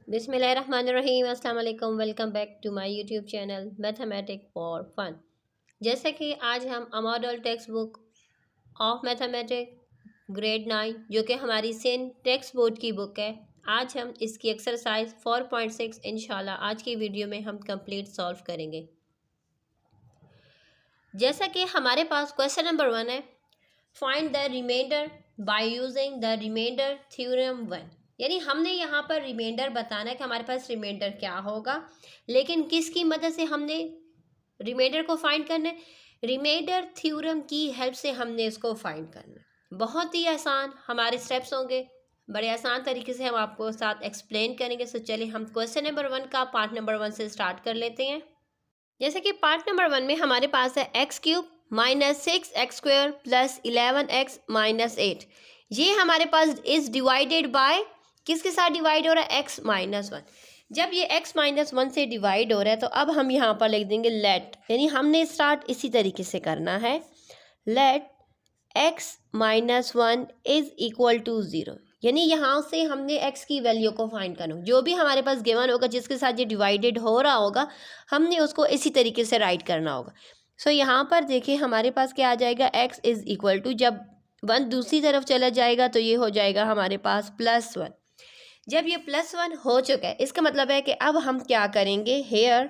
बिस्मिल्लाहिर्रहमानिर्रहीम। अस्सलाम वालेकुम। Welcome back to my YouTube channel mathematic for fun. जैसे कि आज हम model text book of mathematic grade 9 जो कि हमारी सेन टेक्स्ट बोर्ड की बुक है, आज हम इसकी एक्सरसाइज 4.6 इंशाल्लाह आज की वीडियो में हम कंप्लीट सॉल्व करेंगे। जैसा कि हमारे पास क्वेश्चन नंबर 1 है, find the remainder by using the remainder theorem 1। यानी हमने यहाँ पर रिमाइंडर बताना है कि हमारे पास रिमाइंडर क्या होगा, लेकिन किसकी मदद से हमने रिमाइंडर को फाइंड करना है? रिमाइंडर थ्योरम की हेल्प से हमने इसको फाइंड करना है। बहुत ही आसान हमारे स्टेप्स होंगे, बड़े आसान तरीके से हम आपको साथ एक्सप्लेन करेंगे। सो चलिए हम क्वेश्चन नंबर 1 का पार्ट नंबर 1 से स्टार्ट कर लेते हैं। जैसे कि पार्ट नंबर 1 में हमारे पास है x cube minus 6x² plus 11x minus 8। ये हमारे पास इज डिवाइडेड बाय किसके साथ डिवाइड हो रहा है? x minus 1। जब ये x माइनस 1 से डिवाइड हो रहा है तो अब हम यहाँ पर लिख देंगे लेट, यानी हमने स्टार्ट इसी तरीके से करना है। Let x minus 1 is equal to 0, यानी यहाँ से हमने x की वैल्यू को फाइंड करना, जो भी हमारे पास गिवन होगा जिसके साथ ये डिवाइडेड हो रहा होगा हमने उसको इसी तरीके से राइट करना होगा। सो यहाँ पर देखिए हमारे पास क्या आ जाएगा? x इज इक्वल टू, जब 1 दूसरी तरफ चला जाएगा तो ये हो जाएगा हमारे पास +1। जब ये +1 हो चुका है इसका मतलब है कि अब हम क्या करेंगे? Here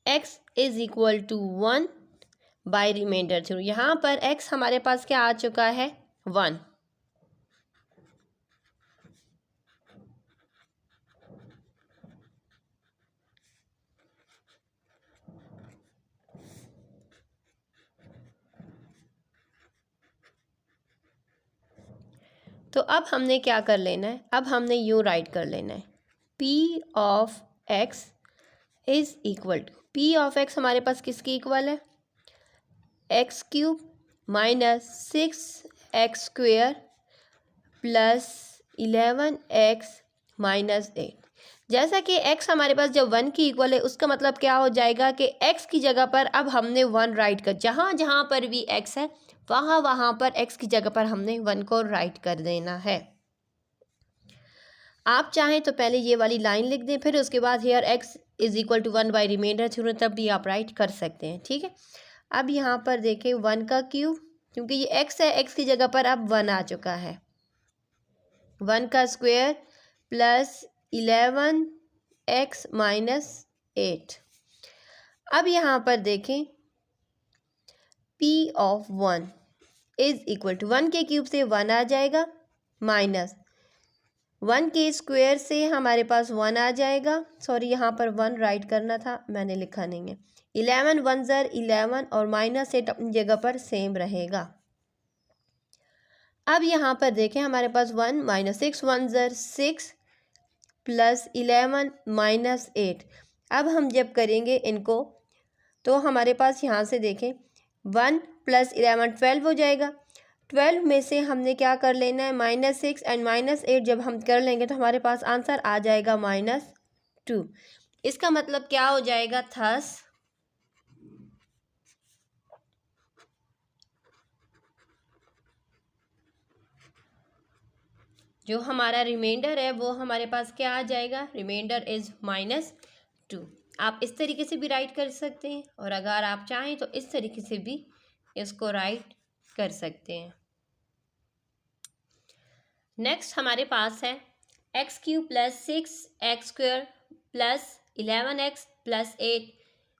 x is equal to 1 by remainder theorem. यहाँ पर x हमारे पास क्या आ चुका है? 1। तो अब हमने क्या कर लेना है? अब हमने यूँ राइट कर लेना है, p of x is equal to, p of x हमारे पास किसकी इक्वल है? X cube minus 6x² plus 11x minus 8। जैसा कि x हमारे पास जब 1 की इक्वल है उसका मतलब क्या हो जाएगा कि x की जगह पर अब हमने 1 राइट कर, जहाँ जहाँ पर भी x है वहाँ वहाँ पर x की जगह पर हमने 1 को राइट कर देना है। आप चाहें तो पहले ये वाली लाइन लिख दें, फिर उसके बाद here x is equal to 1 by remainder theorem, तब भी आप राइट कर सकते हैं। ठीक है, अब यहाँ पर देखें 1 का क्यूब, क्योंकि ये x है, x की जगह पर अब 1 आ चुका है। 1 का स्क्वायर प्लस 11x माइनस 8। अब यहाँ पर देखें p of 1 is equal to, 1 के क्यूब से 1 आ जाएगा, माइनस 1 के स्क्वायर से हमारे पास 1 आ जाएगा। सॉरी, यहाँ पर 1 राइट करना था, मैंने लिखा नहीं है। 11 1 ज़र 11 और माइनस 8 अपनी जगह पर सेम रहेगा। अब यहाँ पर देखें हमारे पास 1 माइनस 6 1 ज़र 6 प्लस 11 माइनस 8। अब हम जब करेंगे इनको तो हमारे पास यहाँ से देखें 1 प्लस 11 12 हो जाएगा। 12 में से हमने क्या कर लेना है? -6 एंड -8 जब हम कर लेंगे तो हमारे पास आंसर आ जाएगा -2। इसका मतलब क्या हो जाएगा? थस जो हमारा रिमाइंडर है वो हमारे पास क्या आ जाएगा? Remainder is -2। आप इस तरीके से भी राइट कर सकते हैं और अगर आप चाहें तो इस तरीके से भी इसको राइट कर सकते हैं। नेक्स्ट हमारे पास है x cube plus 6x² plus 11x plus 8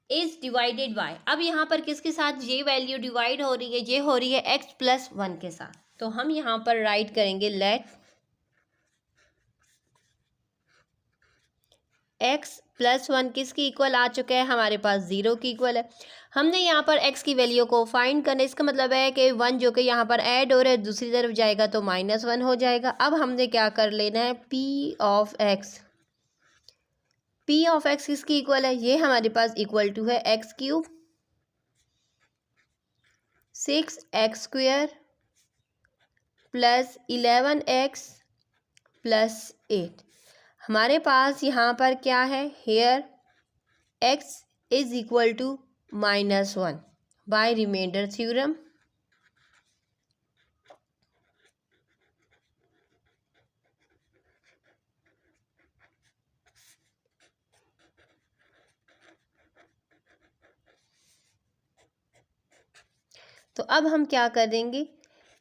is divided bye. अब यहाँ पर किसके साथ ये वैल्यू डिवाइड हो रही है? ये हो रही है x प्लस 1 के साथ। तो हम यहाँ पर राइट करेंगे लेट x प्लस 1 किसकी इक्वल आ चुका है? हमारे पास 0 की इक्वल है। हमने यहाँ पर x की वैल्यू को फाइंड करना, इसका मतलब है कि 1 जो कि यहाँ पर ऐड हो रहा है दूसरी तरफ जाएगा तो -1 हो जाएगा। अब हमने क्या कर लेना है? p of x, p of x किसकी इक्वल है? ये हमारे पास इक्वल टू है x cube 6x² plus 11x plus 8। हमारे पास यहाँ पर क्या है? Here x is equal to -1 by remainder theorem. अब हम क्या कर देंगे,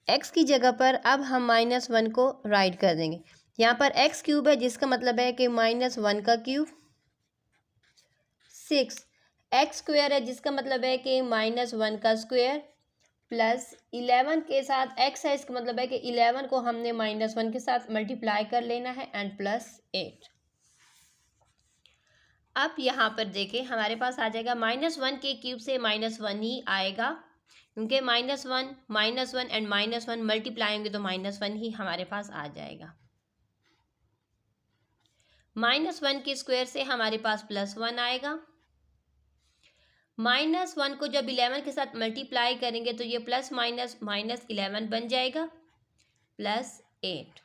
x की जगह पर अब हम -1 को राइट कर देंगे। यहाँ पर x क्यूब है जिसका मतलब है कि -1 का क्यूब, 6 x स्क्वायर है जिसका मतलब है कि -1 का स्क्वायर, प्लस 11 के साथ x है, इसका मतलब है कि 11 को हमने -1 के साथ मल्टीप्लाई कर लेना है, एंड प्लस 8। अब यहाँ पर देखें हमारे पास आ जाएगा -1 के क्यूब से -1 ही आएगा, क्योंकि -1 एंड -1 मल्टीप्लाई होंगे तो -1 ही हमारे पास आ जाएगा। -1 के स्क्वायर से हमारे पास +1 आएगा। -1 को जब 11 के साथ मल्टीप्लाई करेंगे तो ये प्लस माइनस -11 बन जाएगा, +8।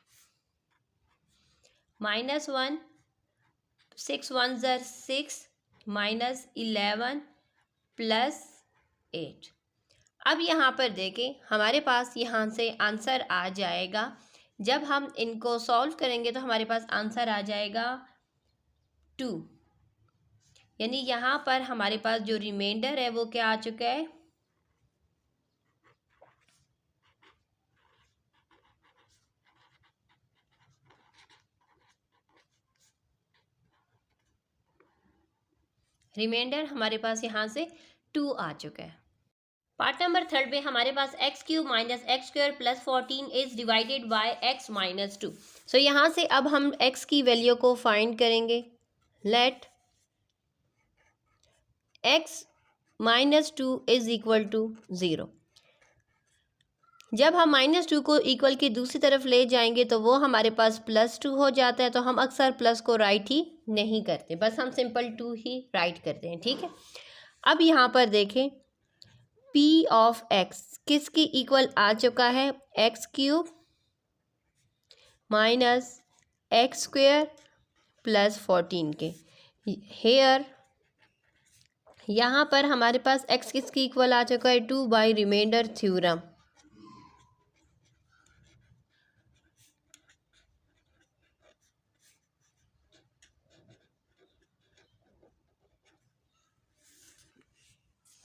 -1 6 1 ज़र 6 -11 +8। अब यहाँ पर देखें हमारे पास यहाँ से आंसर आ जाएगा। जब हम इनको सॉल्व करेंगे तो हमारे पास आंसर आ जाएगा 2, यानी यहाँ पर हमारे पास जो रिमाइंडर है वो क्या आ चुका है, रिमाइंडर हमारे पास यहाँ से 2 आ चुका है। पार्ट नंबर 3 में हमारे पास x³ - x² + 14 is divided by x - 2। सो यहाँ से अब हम x की वैल्यू को फाइंड करेंगे। Let x - 2 is equal to 0। जब हम -2 को इक्वल की दूसरी तरफ ले जाएंगे तो वो हमारे पास +2 हो जाता है, तो हम अक्सर प्लस को राइट ही नहीं करते, बस हम सिंपल 2 ही राइट करते हैं, ठीक है। अब यहाँ पर देखें p ऑफ x किसकी इक्वल आ चुका है, x³ - x² + 14 के। हेयर यहाँ पर हमारे पास x किसकी इक्वल आ चुका है, 2 बाई रिमाइंडर थ्योरम।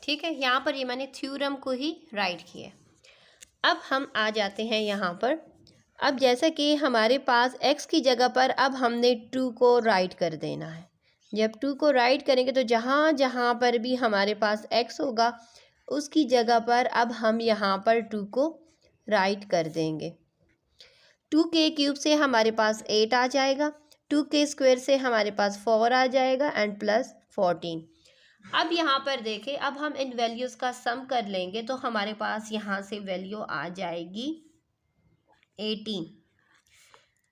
ठीक है, यहाँ पर ये मैंने थ्योरम को ही राइट किया। अब हम आ जाते हैं यहाँ पर। अब जैसा कि हमारे पास x की जगह पर अब हमने 2 को राइट कर देना है। जब 2 को राइट करेंगे तो जहाँ जहाँ पर भी हमारे पास x होगा उसकी जगह पर अब हम यहाँ पर 2 को राइट कर देंगे। 2 के क्यूब से हमारे पास 8 आ जाएगा, 2 के स्क्वायर से हमारे पास 4 आ जाएगा, एंड प्लस 14। अब यहाँ पर देखें, अब हम इन वैल्यूज़ का सम कर लेंगे तो हमारे पास यहाँ से वैल्यू आ जाएगी 18।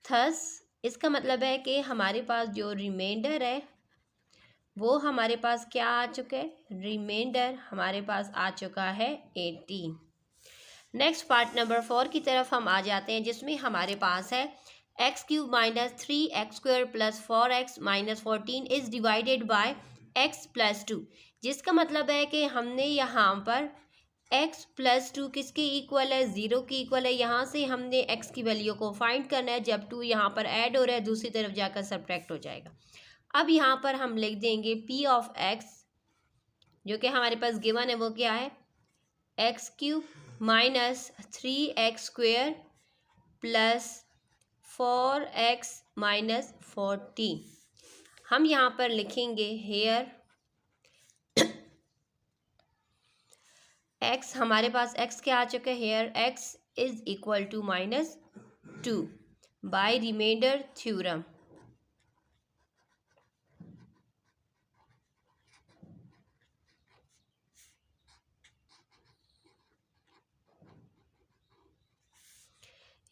थस इसका मतलब है कि हमारे पास जो रिमाइंडर है वो हमारे पास क्या आ चुका है, रिमाइंडर हमारे पास आ चुका है 18। नेक्स्ट पार्ट नंबर 4 की तरफ हम आ जाते हैं, जिसमें हमारे पास है x³ - 3x² + 4x - 14 is divided by x + 2, जिसका मतलब है कि हमने यहाँ पर x + 2 किसके इक्वल है, 0 की इक्वल है। यहाँ से हमने x की वैल्यू को फाइंड करना है। जब 2 यहाँ पर ऐड हो रहा है दूसरी तरफ जाकर सब्ट्रैक्ट हो जाएगा। अब यहाँ पर हम लिख देंगे p ऑफ x, जो कि हमारे पास गिवन है, वो क्या है, x³ - 3x² + 4x - 14। हम यहाँ पर लिखेंगे हेयर x, हमारे पास x क्या आ चुका है, here x is equal to -2 by remainder theorem.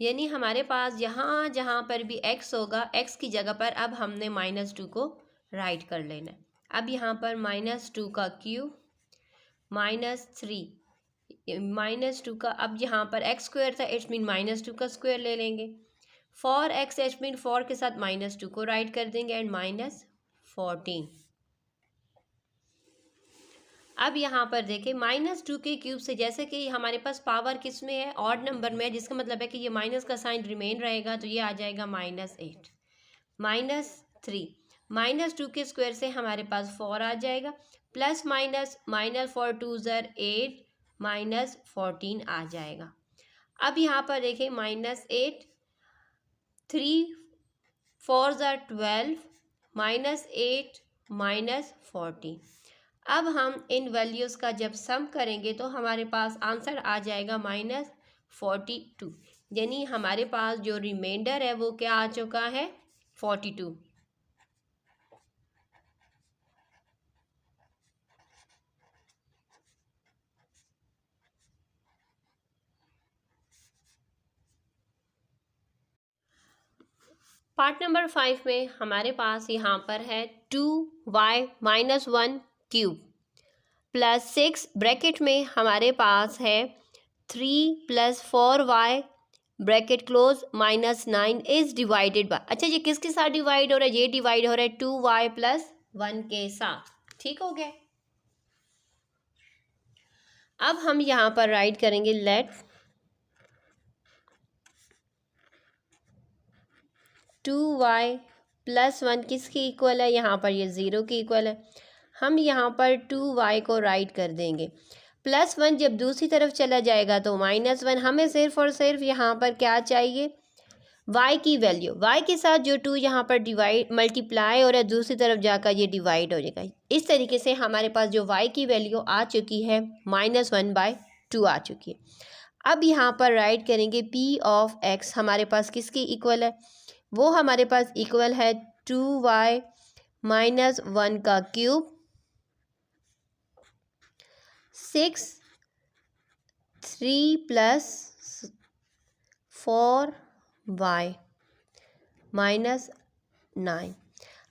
यानी हमारे पास जहाँ जहाँ पर भी x होगा x की जगह पर अब हमने -2 को राइट कर लेना है। अब यहाँ पर -2 का क्यूब -3 -2 का, अब यहाँ पर x² था, इट्स मीन -2 का स्क्वायर ले लेंगे। 4x इट्स मीन 4 के साथ -2 को राइट कर देंगे, एंड -14। अब यहाँ पर देखें -2 के क्यूब से, जैसे कि हमारे पास पावर किस में है, ऑड नंबर में है, जिसका मतलब है कि ये माइनस का साइन रिमेन रहेगा, तो ये आ जाएगा -8 -3 -2 के स्क्वायर से हमारे पास 4 आ जाएगा, प्लस माइनस -4 2 ज़र 8 -14 आ जाएगा। अब यहाँ पर देखें -8, 3 4 12, -8 -14। अब हम इन वैल्यूज़ का जब सम करेंगे तो हमारे पास आंसर आ जाएगा -42, यानी हमारे पास जो रिमाइंडर है वो क्या आ चुका है, 42। पार्ट नंबर 5 में हमारे पास यहाँ पर है 2y - 1 क्यूब प्लस 6 ब्रैकेट में हमारे पास है 3 + 4y bracket close -9 is divided bye, अच्छा ये किसके साथ डिवाइड हो रहा है, ये डिवाइड हो रहा है 2y + 1 के साथ। ठीक हो गया। अब हम यहाँ पर राइट करेंगे लेट 2y + 1 किसकी इक्वल है, यहाँ पर ये 0 की इक्वल है। हम यहाँ पर 2y को राइट कर देंगे, +1 जब दूसरी तरफ चला जाएगा तो -1। हमें सिर्फ और सिर्फ यहाँ पर क्या चाहिए, y की वैल्यू, y के साथ जो 2 यहाँ पर डिवाइड मल्टीप्लाई हो रहा है दूसरी तरफ जाकर ये डिवाइड हो जाएगा। इस तरीके से हमारे पास जो y की वैल्यू आ चुकी है -1/2 आ चुकी है। अब यहाँ पर राइट करेंगे p ऑफ x हमारे पास किसकी इक्वल है, वो हमारे पास इक्वल है 2y - 1 का क्यूब 6 3 + 4y -9।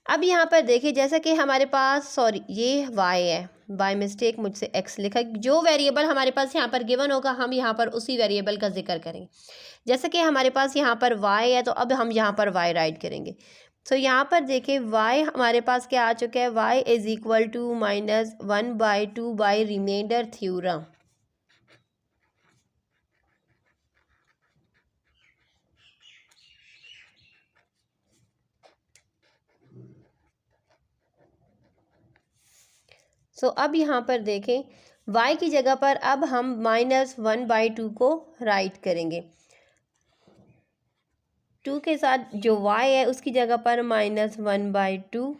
अब यहाँ पर देखिए जैसा कि हमारे पास, सॉरी ये y है, बाय मिस्टेक मुझसे x लिखा, जो वेरिएबल हमारे पास यहाँ पर गिवन होगा हम यहाँ पर उसी वेरिएबल का जिक्र करेंगे। जैसा कि हमारे पास यहाँ पर y है तो अब हम यहाँ पर y राइट करेंगे। तो यहाँ पर देखिए y हमारे पास क्या आ चुका है, y = -1/2 बाई रिमाइंडर थ्योरम। अब यहाँ पर देखें y की जगह पर अब हम -1/2 को राइट करेंगे। 2 के साथ जो y है उसकी जगह पर -1/2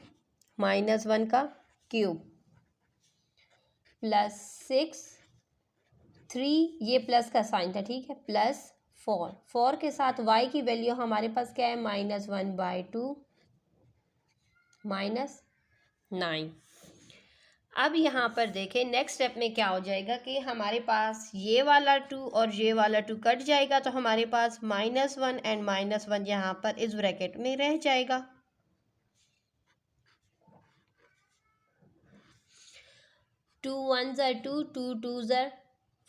-1 का क्यूब +6 3, ये प्लस का साइन था, ठीक है, +4 4 के साथ y की वैल्यू हमारे पास क्या है, -1/2 -9। अब यहाँ पर देखें नेक्स्ट स्टेप में क्या हो जाएगा कि हमारे पास ये वाला 2 और ये वाला 2 कट जाएगा तो हमारे पास -1 एंड -1 यहाँ पर इस ब्रैकेट में रह जाएगा। टू 1 * 2, 2 2 *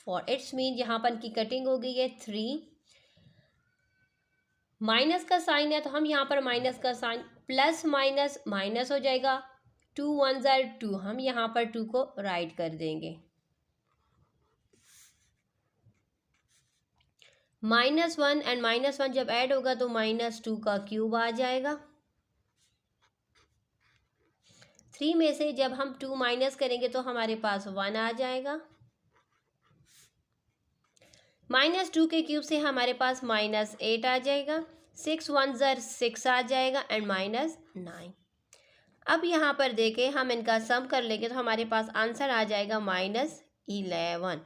4, इट्स मीन यहाँ पर की कटिंग हो गई है 3। माइनस का साइन है तो हम यहाँ पर माइनस का साइन, प्लस माइनस माइनस हो जाएगा, 2 1 * 2, हम यहाँ पर 2 को राइट कर देंगे। -1 एंड -1 जब ऐड होगा तो -2 का क्यूब आ जाएगा। 3 में से जब हम 2 माइनस करेंगे तो हमारे पास 1 आ जाएगा। -2 के क्यूब से हमारे पास -8 आ जाएगा। 6 1 * 6 आ जाएगा एंड -9। अब यहाँ पर देखें हम इनका सम कर लेंगे तो हमारे पास आंसर आ जाएगा -11।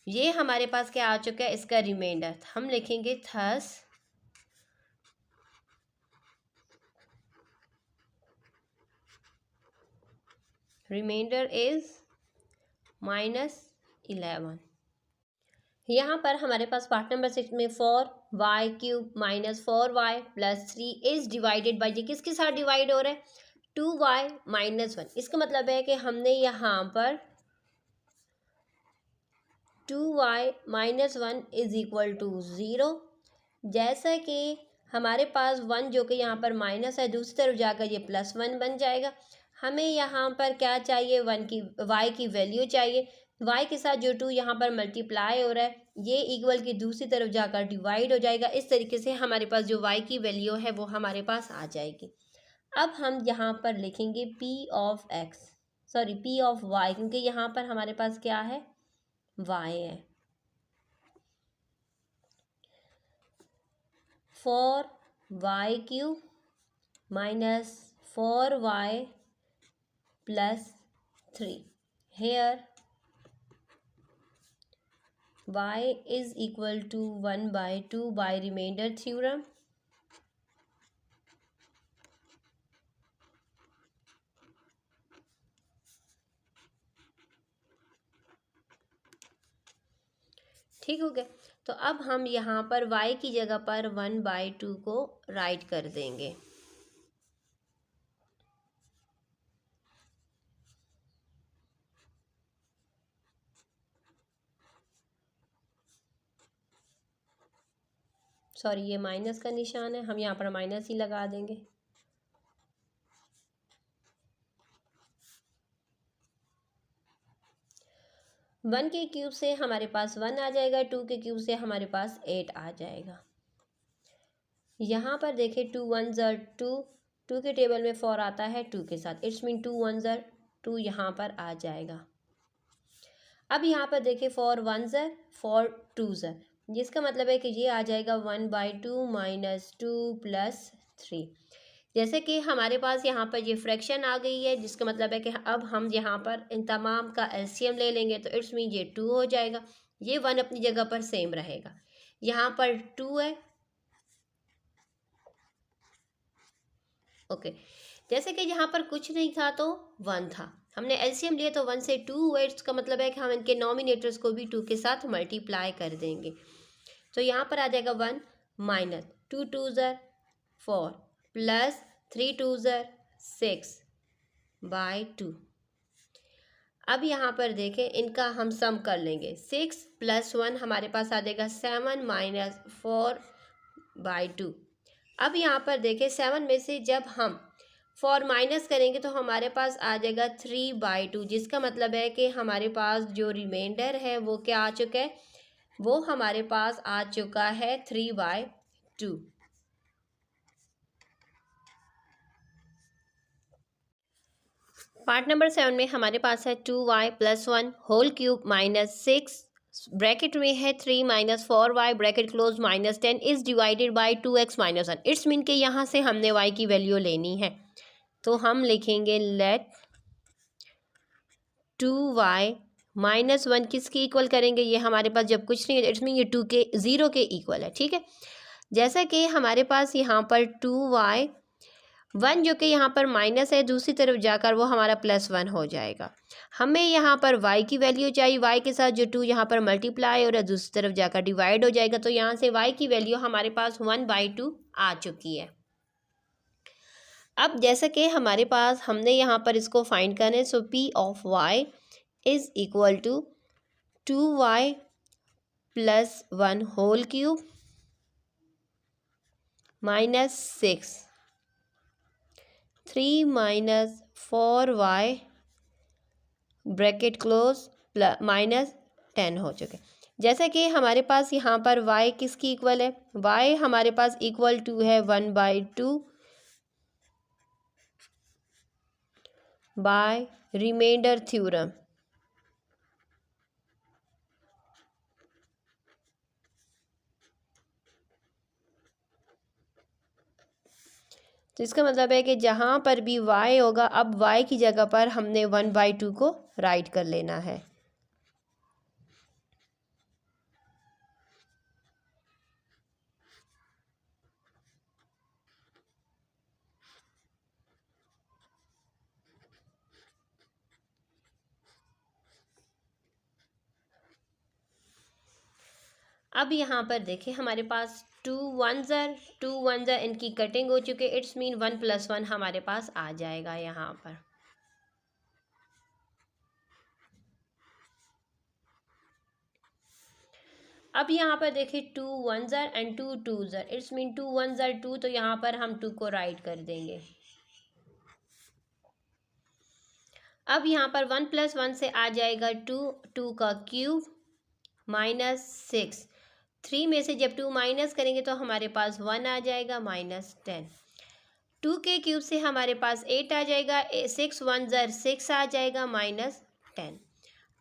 ये हमारे पास क्या आ चुका है, इसका रिमाइंडर हम लिखेंगे थस रिमाइंडर इज -11। यहाँ पर हमारे पास पार्ट नंबर 6 में 4y³ - 4y + 3 is divided by, ये किसके साथ डिवाइड हो रहा है, 2y - 1। इसका मतलब है कि हमने यहाँ पर 2y - 1 = 0। जैसा कि हमारे पास 1 जो कि यहाँ पर माइनस है दूसरी तरफ जाकर ये +1 बन जाएगा। हमें यहाँ पर क्या चाहिए, 1 की y की वैल्यू चाहिए। y के साथ जो 2 यहाँ पर मल्टीप्लाई हो रहा है ये इक्वल की दूसरी तरफ जाकर डिवाइड हो जाएगा। इस तरीके से हमारे पास जो y की वैल्यू है वो हमारे पास आ जाएगी। अब हम यहाँ पर लिखेंगे p ऑफ y, क्योंकि यहाँ पर हमारे पास क्या है, y है। 4y³ minus 4y plus 3. Here y is equal to 1/2 by remainder theorem. ठीक हो गया। तो अब हम यहाँ पर y की जगह पर 1/2 को राइट कर देंगे। सॉरी, ये माइनस का निशान है, हम यहाँ पर माइनस ही लगा देंगे। वन के क्यूब से हमारे पास 1 आ जाएगा, 2 के क्यूब से हमारे पास 8 आ जाएगा। यहाँ पर देखें 2 1 ज़र 2, 2 के टेबल में 4 आता है 2 के साथ, इट्स मीन 2 1 ज़र 2 यहाँ पर आ जाएगा। अब यहाँ पर देखें 4 1 ज़र 4 2 ज़र, जिसका मतलब है कि ये आ जाएगा 1/2 माइनस 2 प्लस 3। जैसे कि हमारे पास यहाँ पर ये फ्रैक्शन आ गई है, जिसका मतलब है कि अब हम यहाँ पर इन तमाम का एलसीएम ले लेंगे, तो इट्स मीन ये 2 हो जाएगा, ये 1 अपनी जगह पर सेम रहेगा। यहाँ पर 2 है, ओके। जैसे कि यहाँ पर कुछ नहीं था तो 1 था, हमने एलसीएम लिया तो 1 से 2 हुए, इसका मतलब है कि हम इनके नॉमिनेटर्स को भी 2 के साथ मल्टीप्लाई कर देंगे। तो यहाँ पर आ जाएगा 1 माइनस 2 2 ज़र 4 प्लस 3 2 ज़र 6/2। अब यहाँ पर देखें, इनका हम सम कर लेंगे। 6 + 1 हमारे पास आ जाएगा 7 माइनस 4/2। अब यहाँ पर देखें 7 में से जब हम 4 माइनस करेंगे तो हमारे पास आ जाएगा 3/2, जिसका मतलब है कि हमारे पास जो रिमाइंडर है वो क्या आ चुका है, वो हमारे पास आ चुका है 3/2। पार्ट नंबर 7 में हमारे पास है 2y + 1 whole cube minus 6 bracket में है 3 minus 4y bracket close minus 10 is divided bye 2x minus 1। It's mean के यहाँ से हमने y की वैल्यू लेनी है, तो हम लिखेंगे लेट 2y माइनस 1 किसके इक्वल करेंगे, ये हमारे पास जब कुछ नहीं है इट्स मीन ये 0 के इक्वल है। ठीक है, जैसा कि हमारे पास यहाँ पर 2y 1 जो कि यहाँ पर माइनस है, दूसरी तरफ जाकर वो हमारा +1 हो जाएगा। हमें यहाँ पर y की वैल्यू चाहिए, y के साथ जो 2 यहाँ पर मल्टीप्लाई और दूसरी तरफ जाकर डिवाइड हो जाएगा, तो यहाँ से y की वैल्यू हमारे पास 1/2 आ चुकी है। अब जैसा कि हमारे पास हमने यहाँ पर इसको फाइंड करना है, so p of y is equal to 2y + 1 whole cube minus 6 3 minus 4y bracket close minus 10 हो चुके। जैसा कि हमारे पास यहाँ पर y किसकी इक्वल है, y हमारे पास इक्वल टू है 1/2 बाय रिमाइंडर थ्योरम। तो इसका मतलब है कि जहाँ पर भी y होगा, अब y की जगह पर हमने 1/2 को राइट कर लेना है। अब यहाँ पर देखें हमारे पास 2 1 ज़र इनकी कटिंग हो चुकी है, इट्स मीन 1 + 1 हमारे पास आ जाएगा यहाँ पर। अब यहाँ पर देखिए 2 1 ज़र एंड 2 2 ज़र, इट्स मीन 2 1 ज़र 2, तो यहाँ पर हम 2 को राइट कर देंगे। अब यहाँ पर 1 + 1 से आ जाएगा 2, 2 का क्यूब माइनस 6, 3 में से जब 2 माइनस करेंगे तो हमारे पास 1 आ जाएगा माइनस 10। 2 के क्यूब से हमारे पास 8 आ जाएगा, 6 1 ज़र 6 आ जाएगा माइनस 10।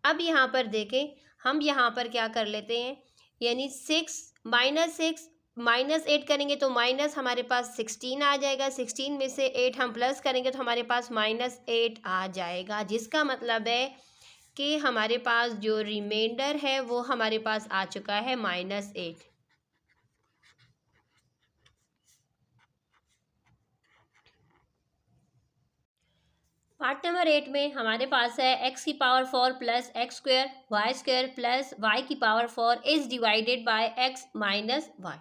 अब यहाँ पर देखें हम यहाँ पर क्या कर लेते हैं, यानी 6 -8 करेंगे तो माइनस हमारे पास 16 आ जाएगा। 16 में से 8 हम प्लस करेंगे तो हमारे पास -8 आ जाएगा, जिसका मतलब है कि हमारे पास जो रिमाइंडर है वो हमारे पास आ चुका है -8। पार्ट नंबर 8 में हमारे पास है x की power 4 plus x square y square plus y की power 4 is divided by x minus y.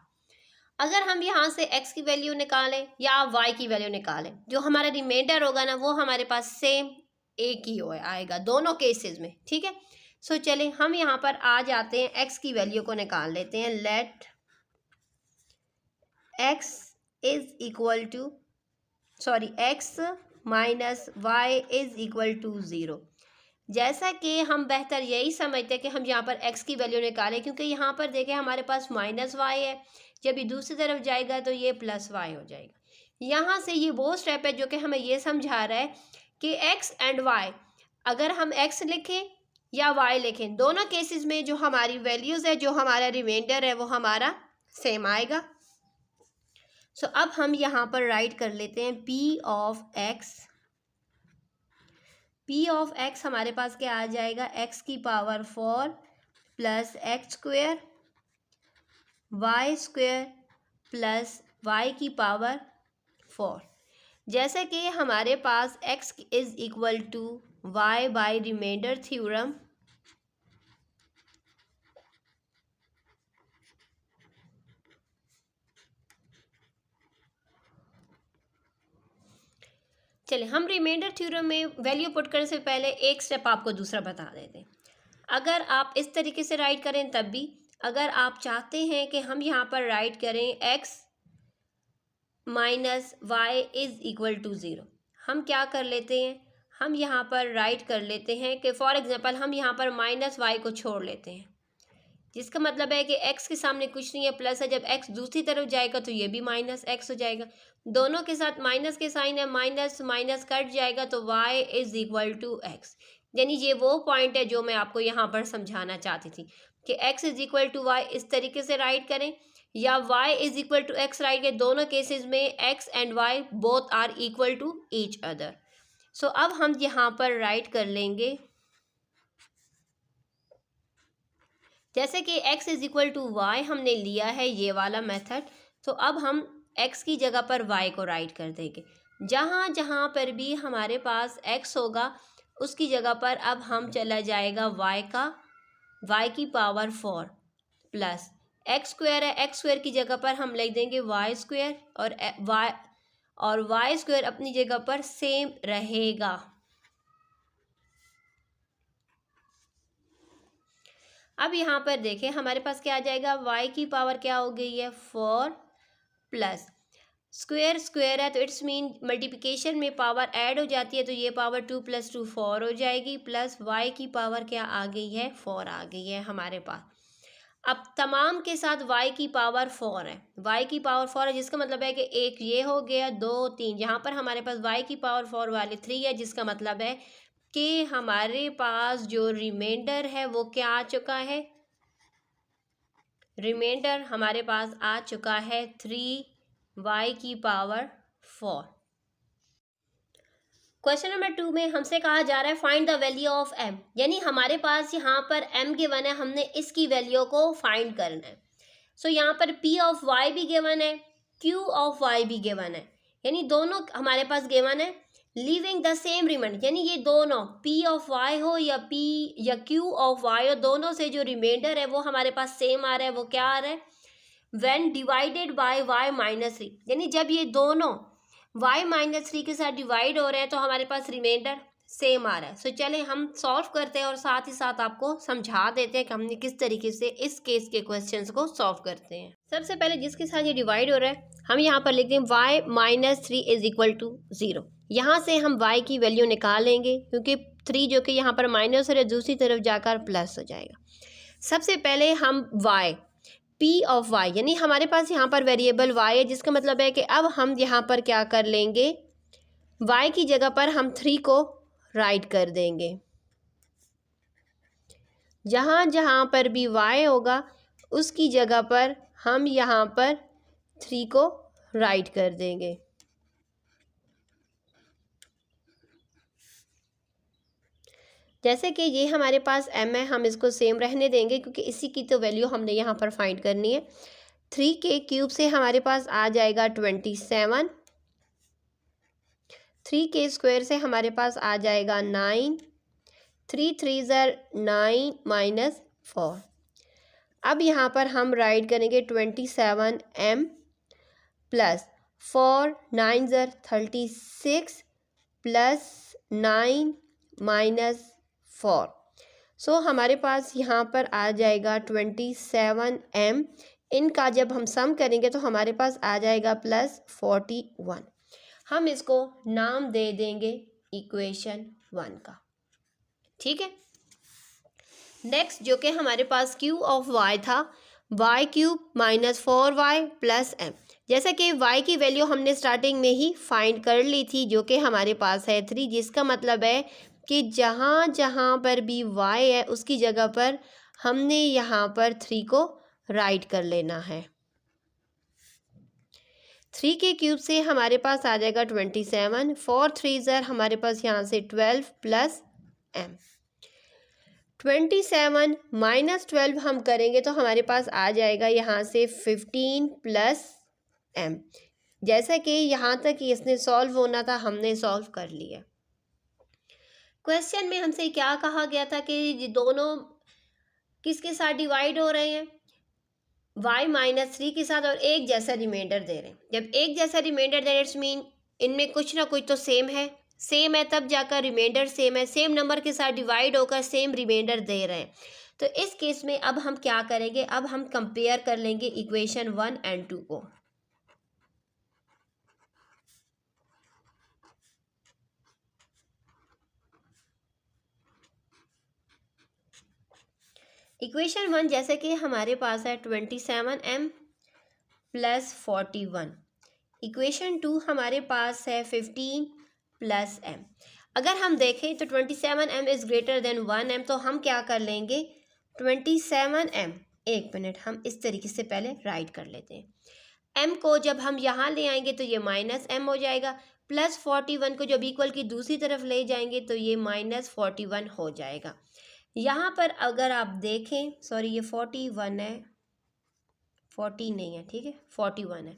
अगर हम यहाँ से x की वैल्यू निकालें या y की वैल्यू निकालें, जो हमारा रिमाइंडर होगा ना वो हमारे पास सेम एक ही हो आएगा दोनों केसेस में, ठीक है। सो चलें हम यहाँ पर आ जाते हैं, x की वैल्यू को निकाल लेते हैं। Let x is equal to x minus y is equal to 0। जैसा कि हम बेहतर यही समझते हैं कि हम यहाँ पर x की वैल्यू निकालें, क्योंकि यहाँ पर देखें हमारे पास -y है, जब ये दूसरी तरफ जाएगा तो ये +y हो जाएगा। यहाँ से ये वो स्टेप है जो कि हमें ये समझा रहा है कि x एंड y, अगर हम x लिखें या y लिखें, दोनों केसेस में जो हमारी वैल्यूज़ है, जो हमारा रिमाइंडर है वो हमारा सेम आएगा। सो अब हम यहाँ पर राइट कर लेते हैं p ऑफ x हमारे पास क्या आ जाएगा, x की power 4 plus x square y square plus y की पावर 4। जैसे कि हमारे पास x is equal to y by remainder theorem, चलिए हम रिमाइंडर थ्योरम में वैल्यू पुट करने से पहले एक स्टेप आपको दूसरा बता देते हैं। अगर आप इस तरीके से राइट करें तब भी, अगर आप चाहते हैं कि हम यहाँ पर राइट करें x minus y is equal to 0, हम क्या कर लेते हैं, हम यहाँ पर राइट कर लेते हैं कि फॉर एग्जांपल हम यहाँ पर -y को छोड़ लेते हैं, जिसका मतलब है कि x के सामने कुछ नहीं है, प्लस है। जब x दूसरी तरफ जाएगा तो ये भी -x हो जाएगा, दोनों के साथ माइनस के साइन है, माइनस माइनस कट जाएगा तो y is equal to x। यानी ये वो पॉइंट है जो मैं आपको यहाँ पर समझाना चाहती थी कि x is equal to y इस तरीके से राइट करें या y is equal to x write करें, दोनों केसेस में x and y both are equal to each other. So अब हम यहाँ पर राइट कर लेंगे, जैसे कि x is equal to y हमने लिया है ये वाला मेथड, तो अब हम x की जगह पर y को राइट कर देंगे। जहाँ जहाँ पर भी हमारे पास x होगा उसकी जगह पर अब हम चला जाएगा y की पावर 4 प्लस x स्क्वायर है, x स्क्वायर की जगह पर हम लिख देंगे y स्क्वायर, और y स्क्वायर अपनी जगह पर सेम रहेगा। अब यहाँ पर देखें हमारे पास क्या आ जाएगा, y की पावर क्या हो गई है 4 प्लस स्क्वायर स्क्वायर है तो इट्स मीन मल्टीप्लिकेशन में पावर ऐड हो जाती है, तो ये पावर 2 + 2 4 हो जाएगी, प्लस y की पावर क्या आ गई है 4 आ गई है हमारे पास। अब तमाम के साथ y की पावर 4 है, y की पावर 4 है, जिसका मतलब है कि एक ये हो गया, 2 3, यहाँ पर हमारे पास y की पावर 4 वाले 3 है, जिसका मतलब है कि हमारे पास जो रिमाइंडर है वो क्या आ चुका है, रिमाइंडर हमारे पास आ चुका है 3y की पावर 4। क्वेश्चन नंबर 2 में हमसे कहा जा रहा है find the value of m, यानी हमारे पास यहाँ पर m गिवन है, हमने इसकी वैल्यू को फाइंड करना है। सो यहाँ पर p ऑफ y भी गिवन है, q ऑफ y भी गिवन है, यानी दोनों हमारे पास गिवन है। लीविंग द सेम रिमाइंडर, यानी ये दोनों p ऑफ y हो या p या q ऑफ y हो, दोनों से जो रिमाइंडर है वो हमारे पास सेम आ रहा है। वो क्या आ रहा है, when divided by y minus 3, यानी जब ये दोनों y माइनस 3 के साथ डिवाइड हो रहे हैं तो हमारे पास रिमाइंडर सेम आ रहा है। सो चलें हम सॉल्व करते हैं और साथ ही साथ आपको समझा देते हैं कि हमने किस तरीके से इस केस के क्वेश्चंस को सॉल्व करते हैं। सबसे पहले जिसके साथ ये डिवाइड हो रहा है हम यहाँ पर लिखते हैं y minus 3 is equal to 0। यहाँ से हम y की वैल्यू निकालेंगे क्योंकि 3 जो कि यहाँ पर माइनस है दूसरी तरफ जाकर प्लस हो जाएगा। सबसे पहले हम y p ऑफ y, यानी हमारे पास यहाँ पर वेरिएबल y है, जिसका मतलब है कि अब हम यहाँ पर क्या कर लेंगे, y की जगह पर हम 3 को राइट कर देंगे। जहाँ जहाँ पर भी y होगा उसकी जगह पर हम यहाँ पर 3 को राइट कर देंगे। जैसे कि ये हमारे पास m है, हम इसको सेम रहने देंगे क्योंकि इसी की तो वैल्यू हमने यहाँ पर फाइंड करनी है। 3 के क्यूब से हमारे पास आ जाएगा 27, 3 के स्क्वायर से हमारे पास आ जाएगा 9, 3 3 ज़र 9 माइनस 4। अब यहाँ पर हम राइट करेंगे 27m प्लस 4 9 ज़र 36 प्लस 9 माइनस 4। सो हमारे पास यहाँ पर आ जाएगा 27m, इनका जब हम सम करेंगे तो हमारे पास आ जाएगा प्लस 41। हम इसको नाम दे देंगे इक्वेशन 1 का। ठीक है। नेक्स्ट जो कि हमारे पास क्यू ऑफ y था, y cube minus 4y plus m। जैसा कि y की वैल्यू हमने स्टार्टिंग में ही फाइंड कर ली थी जो कि हमारे पास है 3, जिसका मतलब है कि जहाँ जहाँ पर भी y है उसकी जगह पर हमने यहाँ पर 3 को राइट कर लेना है। 3 के क्यूब से हमारे पास आ जाएगा 27, 4 3 ज़र हमारे पास यहाँ से 12 प्लस m। 27 माइनस 12 हम करेंगे तो हमारे पास आ जाएगा यहाँ से 15 प्लस m। जैसा कि यहाँ तक इसने सॉल्व होना था हमने सॉल्व कर लिया। क्वेश्चन में हमसे क्या कहा गया था कि दोनों किसके साथ डिवाइड हो रहे हैं, y माइनस 3 के साथ, और एक जैसा रिमाइंडर दे रहे हैं। जब एक जैसा रिमाइंडर दे रहे हैं इट्स मीन इनमें कुछ ना कुछ तो सेम है तब जाकर रिमाइंडर सेम है, सेम नंबर के साथ डिवाइड होकर सेम रिमाइंडर दे रहे हैं। तो इस केस में अब हम क्या करेंगे, अब हम कंपेयर कर लेंगे इक्वेशन 1 एंड 2 को। इक्वेशन 1 जैसे कि हमारे पास है 27m प्लस 41। इक्वेशन 2 हमारे पास है 15 प्लस m। अगर हम देखें तो 27m is greater than 1m, तो हम क्या कर लेंगे 27m, एक मिनट हम इस तरीके से पहले राइट कर लेते हैं। m को जब हम यहाँ ले आएंगे तो ये माइनस m हो जाएगा, प्लस 41 को जब इक्वल की दूसरी तरफ ले जाएंगे तो ये माइनस 41 हो जाएगा। यहाँ पर अगर आप देखें, सॉरी ये 41 है, 40 नहीं है, ठीक है 41 है।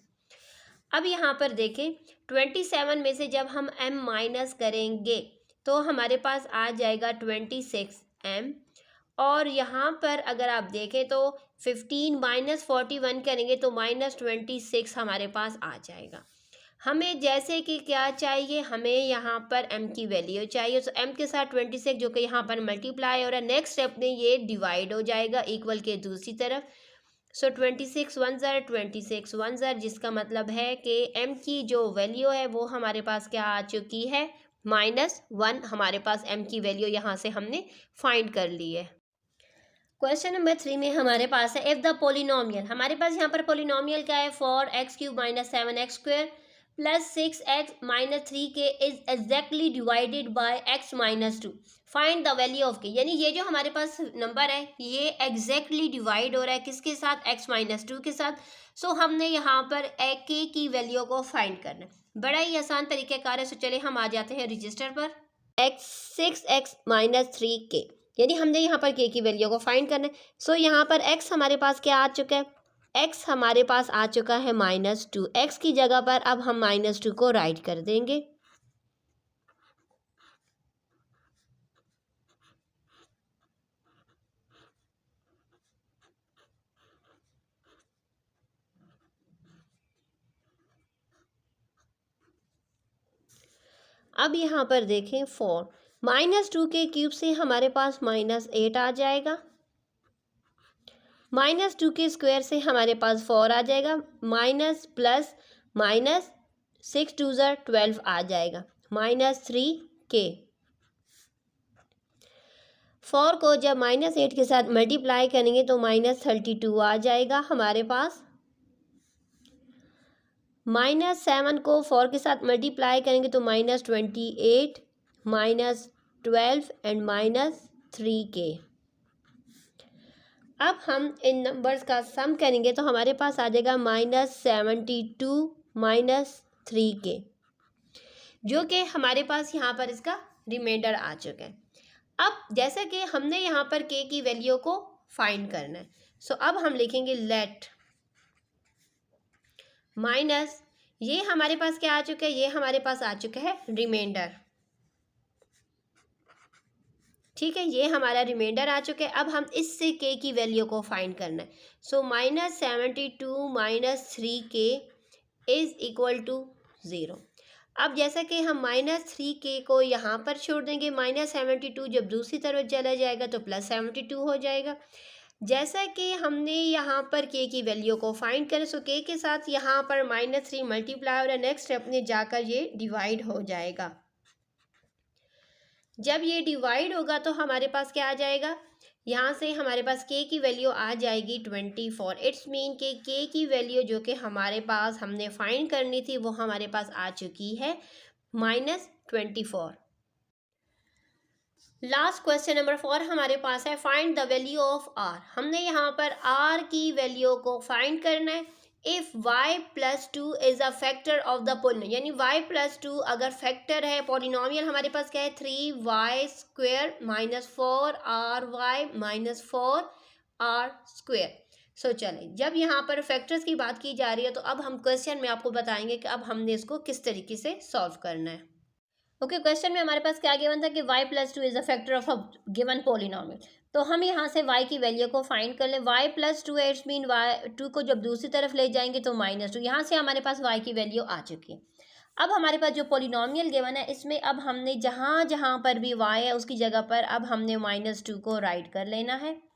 अब यहाँ पर देखें 27 में से जब हम m माइनस करेंगे तो हमारे पास आ जाएगा 26m, और यहाँ पर अगर आप देखें तो 15 माइनस 41 करेंगे तो माइनस 26 हमारे पास आ जाएगा। हमें जैसे कि क्या चाहिए, हमें यहाँ पर m की वैल्यू चाहिए, तो m के साथ 26 जो कि यहाँ पर मल्टीप्लाई हो रहा है, नेक्स्ट स्टेप में ये डिवाइड हो जाएगा इक्वल के दूसरी तरफ। सो 26 1 ज़र 26 1 ज़र, जिसका मतलब है कि m की जो वैल्यू है वो हमारे पास क्या आ चुकी है -1। हमारे पास m की वैल्यू यहाँ से हमने फाइंड कर ली है। क्वेश्चन नंबर 3 में हमारे पास है इफ़ द पोलिनोमियल, हमारे पास यहाँ पर पोलिनोमियल क्या है 4x³ minus 7x² plus 6x minus 3k is exactly divided by x minus 2, find the value of k। यानी ये जो हमारे पास नंबर है ये एग्जैक्टली डिवाइड हो रहा है किसके साथ, x माइनस 2 के साथ। सो हमने यहाँ पर k की वैल्यू को फाइंड करना है, बड़ा ही आसान तरीक़ेकार है। सो चले हम आ जाते हैं रजिस्टर पर। 6x माइनस 3k, यानी हमने यहाँ पर k की वैल्यू को फाइंड करना है। सो यहाँ पर x हमारे पास क्या आ चुका है, x हमारे पास आ चुका है -2। x की जगह पर अब हम -2 को राइट कर देंगे। अब यहाँ पर देखें 4 -2 के क्यूब से हमारे पास -8 आ जाएगा, -2 के स्क्वायर से हमारे पास 4 आ जाएगा, माइनस प्लस माइनस 6 2 ज़र 12 आ जाएगा, -3k। 4 को जब -8 के साथ मल्टीप्लाई करेंगे तो -32 आ जाएगा हमारे पास। -7 को 4 के साथ मल्टीप्लाई करेंगे तो -28, -12 एंड -3k। अब हम इन नंबर्स का सम करेंगे तो हमारे पास आ जाएगा -72 -3k, जो कि हमारे पास यहाँ पर इसका रिमाइंडर आ चुका है। अब जैसे कि हमने यहाँ पर k की वैल्यू को फाइंड करना है, सो अब हम लिखेंगे लेट माइनस, ये हमारे पास क्या आ चुका है, ये हमारे पास आ चुका है रिमाइंडर। ठीक है, ये हमारा रिमाइंडर आ चुका है। अब हम इससे k की वैल्यू को फाइंड करना है। सो -72 -3k इज इक्वल टू 0। अब जैसा कि हम -3k को यहाँ पर छोड़ देंगे, -72 जब दूसरी तरफ चला जाएगा तो +72 हो जाएगा। जैसा कि हमने यहाँ पर k की वैल्यू को फाइंड करें, सो k के साथ यहाँ पर -3 मल्टीप्लाई और नेक्स्ट स्टेप में जाकर ये डिवाइड हो जाएगा। जब ये डिवाइड होगा तो हमारे पास क्या आ जाएगा, यहाँ से हमारे पास k की वैल्यू आ जाएगी 24। इट्स मीन के k की वैल्यू जो कि हमारे पास हमने फाइंड करनी थी वो हमारे पास आ चुकी है -24। लास्ट क्वेश्चन नंबर 4 हमारे पास है find the value of r। हमने यहाँ पर r की वैल्यू को फाइंड करना है। If y+2 is a factor of the polynomial, यानी y+2 अगर फैक्टर है, पॉलिनोमियल हमारे पास क्या है 3y² - 4ry - 4r²। सो चले, जब यहाँ पर फैक्टर्स की बात की जा रही है तो अब हम क्वेश्चन में आपको बताएंगे कि अब हमने इसको किस तरीके से सॉल्व करना है। ओके, क्वेश्चन में हमारे पास क्या गिवन था कि y+2 is a factor of a given polynomial. तो हम यहाँ से y की वैल्यू को फाइंड कर लें। y+2 है, इट्स मीन y2 को जब दूसरी तरफ ले जाएंगे तो -2, यहाँ से हमारे पास y की वैल्यू आ चुकी है। अब हमारे पास जो पॉलिनोमियल गिवन है इसमें अब हमने जहाँ जहाँ पर भी y है उसकी जगह पर अब हमने -2 को राइट कर लेना है।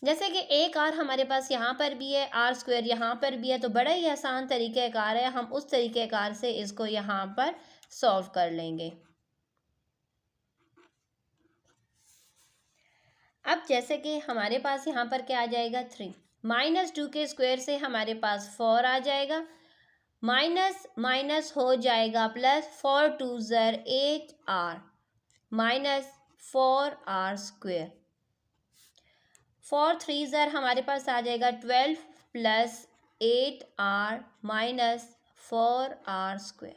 जैसे कि एक आर हमारे पास यहाँ पर भी है, r² यहाँ पर भी है, तो बड़ा ही आसान तरीक़ेकार है, हम उस तरीक़ेकार से इसको यहाँ पर सॉल्व कर लेंगे। अब जैसे कि हमारे पास यहाँ पर क्या आ जाएगा 3, -2 के स्क्वायर से हमारे पास 4 आ जाएगा, माइनस माइनस हो जाएगा प्लस, 4 2 ज़र 8r -4r², 4 3 ज़र हमारे पास आ जाएगा 12 + 8r -4r²।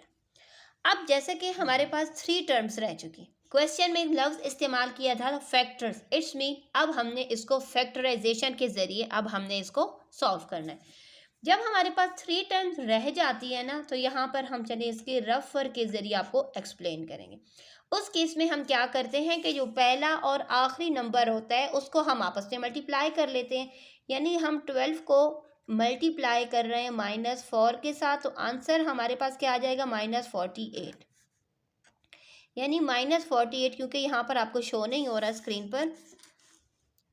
अब जैसे कि हमारे पास 3 टर्म्स रह चुकी, क्वेश्चन में लफ्ज़ इस्तेमाल किया था फैक्टर्स, इट्स मीन अब हमने इसको फैक्टराइजेशन के ज़रिए अब हमने इसको सॉल्व करना है। जब हमारे पास 3 टर्म्स रह जाती है ना, तो यहाँ पर हम चले इसके रफ वर्क के ज़रिए आपको एक्सप्लेन करेंगे। उस केस में हम क्या करते हैं कि जो पहला और आखिरी नंबर होता है उसको हम आपस में मल्टीप्लाई कर लेते हैं, यानी हम 12 को मल्टीप्लाई कर रहे हैं -4 के साथ, तो आंसर हमारे पास क्या आ जाएगा -48, यानी -48, क्योंकि यहाँ पर आपको शो नहीं हो रहा स्क्रीन पर।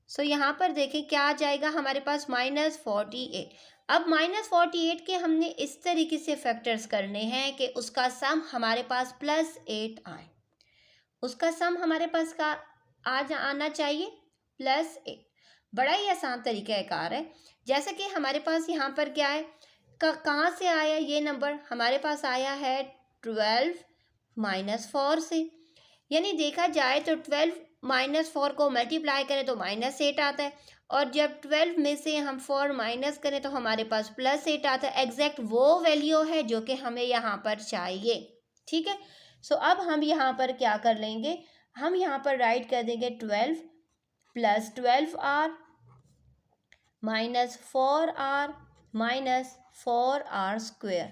सो यहाँ पर देखें क्या आ जाएगा हमारे पास -48। अब -48 के हमने इस तरीके से फैक्टर्स करने हैं कि उसका सम हमारे पास +8 आए, उसका सम हमारे पास का आज आना चाहिए +8। बड़ा ही आसान तरीक़ाकार है। जैसे कि हमारे पास यहाँ पर क्या है, कहाँ से आया ये नंबर, हमारे पास आया है 12 -4 से, यानी देखा जाए तो 12 -4 को मल्टीप्लाई करें तो -8 आता है, और जब 12 में से हम 4 माइनस करें तो हमारे पास +8 आता है। एग्जैक्ट वो वैल्यू है जो कि हमें यहाँ पर चाहिए। ठीक है, सो अब हम यहाँ पर क्या कर लेंगे, हम यहाँ पर राइट कर देंगे 12 + 12r -4r -4r²।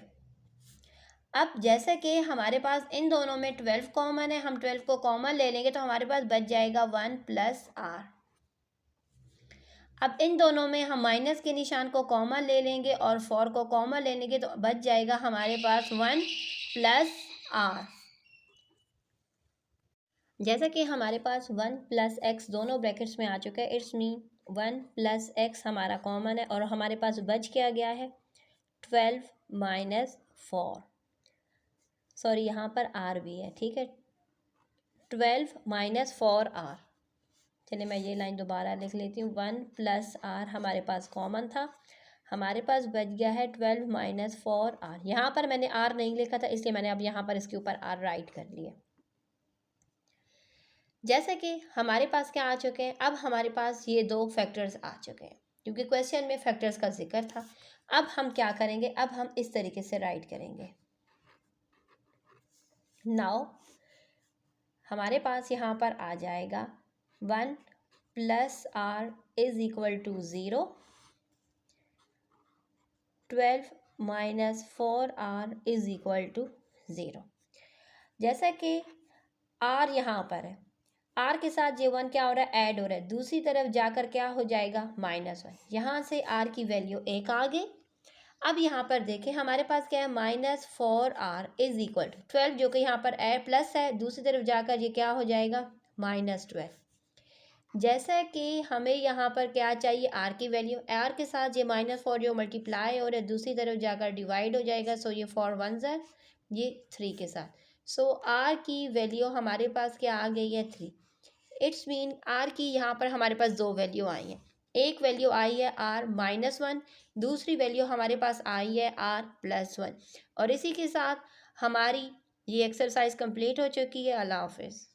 अब जैसे कि हमारे पास इन दोनों में 12 कॉमन है, हम 12 को कॉमन ले लेंगे तो हमारे पास बच जाएगा 1 + r। अब इन दोनों में हम माइनस के निशान को कॉमन ले लेंगे और 4 को कॉमन ले लेंगे तो बच जाएगा हमारे पास 1 + r। जैसा कि हमारे पास 1 + x दोनों ब्रैकेट्स में आ चुका है, इट्स मीन 1 + x हमारा कॉमन है, और हमारे पास बच क्या गया है 12 - 4, सॉरी यहाँ पर r भी है, ठीक है, 12 - 4r। चलिए मैं ये लाइन दोबारा लिख लेती हूँ, 1 + r हमारे पास कॉमन था, हमारे पास बच गया है 12 - 4r। यहाँ पर मैंने r नहीं लिखा था इसलिए मैंने अब यहाँ पर इसके ऊपर r राइट कर लिया। जैसे कि हमारे पास क्या आ चुके हैं, अब हमारे पास ये दो फैक्टर्स आ चुके हैं क्योंकि क्वेश्चन में फैक्टर्स का जिक्र था। अब हम क्या करेंगे, अब हम इस तरीके से राइट करेंगे। नाउ हमारे पास यहाँ पर आ जाएगा 1 plus r is equal to 0, 12 minus 4r is equal to 0। जैसा कि r यहाँ पर है, r के साथ J1 क्या हो रहा है, ऐड हो रहा है, दूसरी तरफ जाकर क्या हो जाएगा, -1। यहाँ से r की वैल्यू 1 आ गई। अब यहाँ पर देखें हमारे पास क्या है, -4r इज इक्वल टू 12, जो कि यहाँ पर प्लस है, दूसरी तरफ जाकर ये क्या हो जाएगा, -12। जैसा कि हमें यहाँ पर क्या चाहिए, r की वैल्यू, r के साथ ये -4 जो मल्टीप्लाई और दूसरी तरफ जाकर डिवाइड हो जाएगा। सो ये 4 1 है, ये 3 के साथ। सो r की वैल्यू हमारे पास क्या आ गई है, 3। इट्स मीन r की यहाँ पर हमारे पास दो वैल्यू आई हैं। एक वैल्यू आई है r -1, दूसरी वैल्यू हमारे पास आई है r +1। और इसी के साथ हमारी ये एक्सरसाइज कंप्लीट हो चुकी है। अल्लाह हाफिज़।